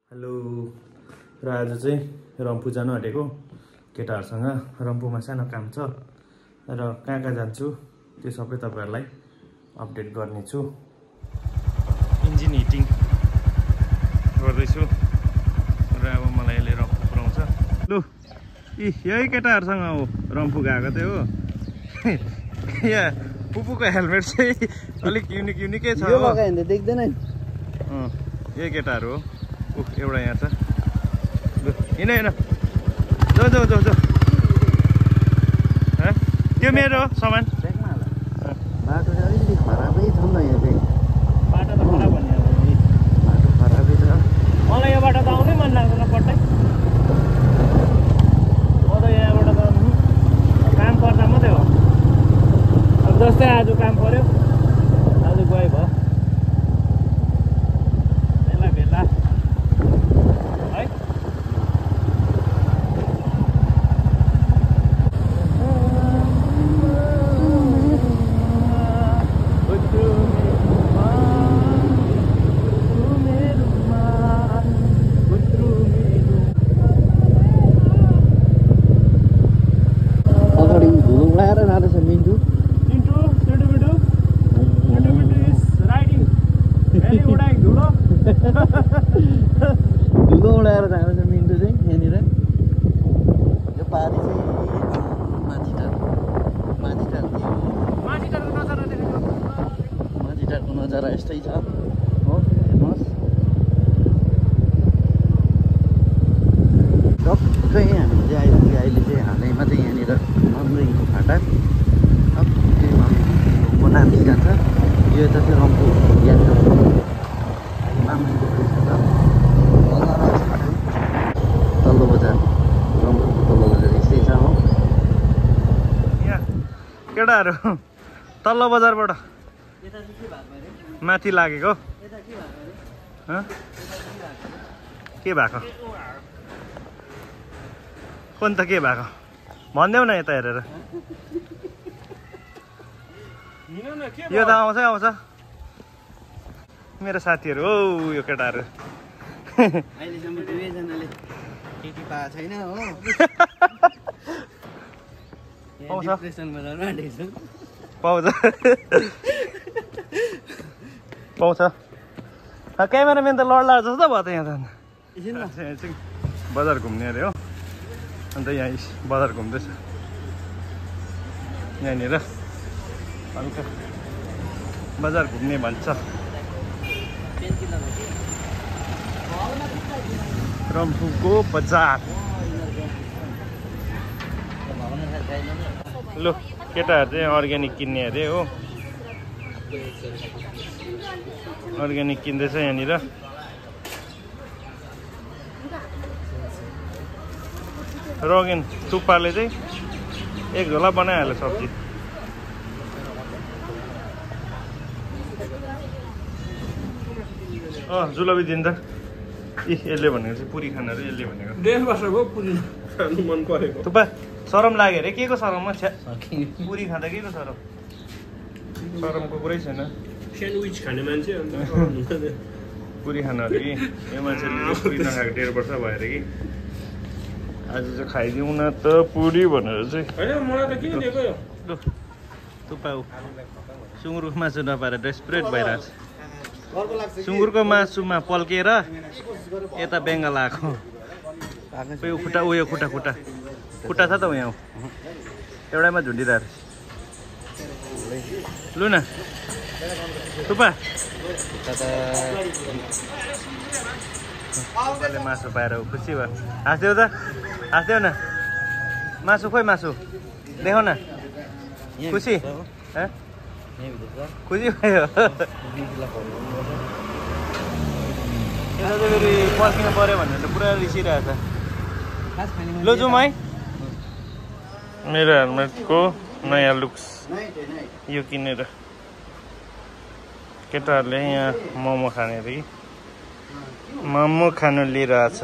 Hello र आज चाहिँ रम्फू जानु आँटेको केटाहरूसँग रम्फूमा सानो काम छ र कहाँ कहाँ जान्छु त्यो सबै तपाईहरुलाई अपडेट गर्नेछु। इन्जिन हिटिङ गर्दैछु र अब मलाई यसले रम्फू पुर्याउँछ। लु यही केटाहरूसँग हो रम्फू गएको चाहिँ हो। यहाँ पुपुको हेलमेट चाहिँ अलिक युनिकै छ। यो लगायो भने त देख्दैन नि। यही केटाहरू हो। एउटा यहाँ छ। लु हिँड हिँड जो जो जो जो त्यो मेरो सामान बाटो चाहिँ अलिकति खराबै छ नि त यहाँ चाहिँ। बाटो त खराब भन्ने बाटो खराबै छ। मलाई यो बाटो त आउनै मन लाग्दैन पट्टै। म त यहाँबाट त काम पर्दा मात्रै हो। अब जस्तै आज काम पर्यो, आज गयो भयो। बेला बेला है अगाडि धुलो उडाएर जाँदैछ मिन्टु। धुलो उडाएर जाँदैछ मिन्टु चाहिँ यहाँनिर। यो पारी चाहिँ माथिटारको नजारा यस्तै छ हो। हेर्नुहोस् टक्कै हामी चाहिँ आइपुग्यो अहिले चाहिँ हालैमा चाहिँ यहाँनिर मन्दिरको फाटा टक्कै रम्फूको नाम्ची जान्छ। यो यता चाहिँ रम्फू यात्रा मामको तल्लो बजार रम्फूको तल्लो बजार यस्तै छ हो। यहाँ केटाहरू तल्लो बजारबाट माथि लागेको के भएको कुन त के भएको भनिदेऊ न यता हेरेर। यो त आउँछ आउँछ मेरो साथीहरू हो यो केटाहरू। अहिलेसम्म दुवैजनाले केटी पाएको छैन हो। डिप्रेसनमा जानु आँटेको छु। पाउँछ पाउँछ। क्यामेराम्यान त लड्ला जस्तो भयो त यहाँ त। एकछिन बजार घुम्ने अरे हो। अन्त यहाँ बजार घुम्दैछ यहाँनिर हल्का बजार घुम्ने भन्छ। रम्फूको बजार। लु केटाहरू चाहिँ अर्ग्यानिक किन्ने अरे हो। अर्ग्यानिक किन्दैछ यहाँनिर। रगेन थुक्पाले चाहिँ एक झोला बनाइहाल्यो सब्जी। जुलबी दिन्छ। यसले भनेको चाहिँ पुरी खाना अरे। यसले भनेको 1.5 वर्ष भयो पुरी खानु मन परेको। थुक्पा सरम लाग्यो अरे। के को सरममा पुरी खाँदा के को सरम? सरमको कुरै छैन। स्यान्डविच खाने मान्छे अन्त पुरी खानु अरे कि यो मान्छेले पुरी नखाएको 1.5 वर्ष भयो अरे कि। आज चाहिँ खाइदिउँ न त पुरी भनेर चाहिँ। होइन मलाई त किन दिएको यो? लु थुक्पा सुँगुरको मासु नपाएर डेस्परेट भइरहेको छ। सुँगुरको मासुमा पल्केर यता बेङ्गल आएको। उयो खुट्टा उयो खुट्टा खुट्टा खुट्टा छ त यहाँ एउटैमा झुन्डिरहेको। लु न थुक्पा मासु पाएर खुसी भयो। हाँस्देऊ त हाँस्देऊ न। मासु खोइ मासु देखाउ न। खुसी खुसी भयो। यता चाहिँ फेरि पर्खिनु पऱ्यो भनेर त पुरा रिसिरहेको छ। लु जाउँ है। मेरो हेलमेटको नयाँ लुक्स यो किनेर केटाहरूले यहाँ मोमो खाने अरे कि मोमो खानु लिइरहेछ।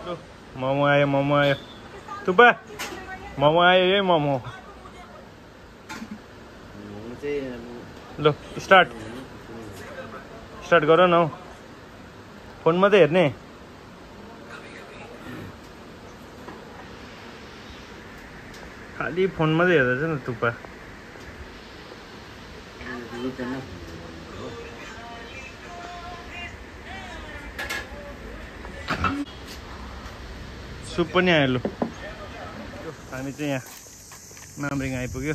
लु मोमो आयो मोमो आयो। थुक्पा मोमो आयो यही मोमो। ल स्टार्ट गर न। फोन मात्रै हेर्ने खालि फोन मात्रै हेर्दा चाहिँ न थुक्पा सुप पनि आयो लु हामी चाहिँ यहाँ मामरिङ आइपुग्यो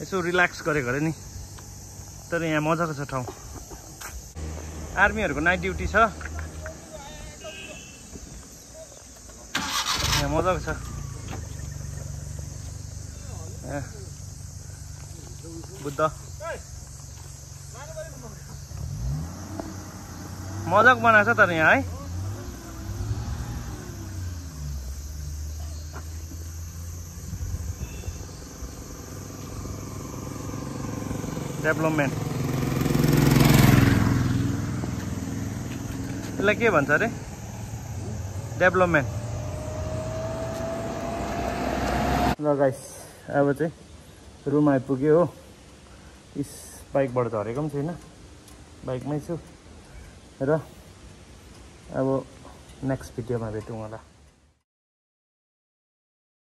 यसो रिल्याक्स गरेको अरे नि तर यहाँ मजाको छ ठाउँ आर्मीहरूको नाइट ड्युटी छ यहाँ मजाको छ बुद्ध मजाको बनाएको छ तर यहाँ है डेभलपमेन्ट यसलाई के भन्छ अरे डेभलपमेन्ट ल गाइस अब चाहिँ रुम आइपुग्यो हो इस बाइकबाट झरेको पनि छैन बाइकमै छु र अब नेक्स्ट भिडियोमा भेटौँ होला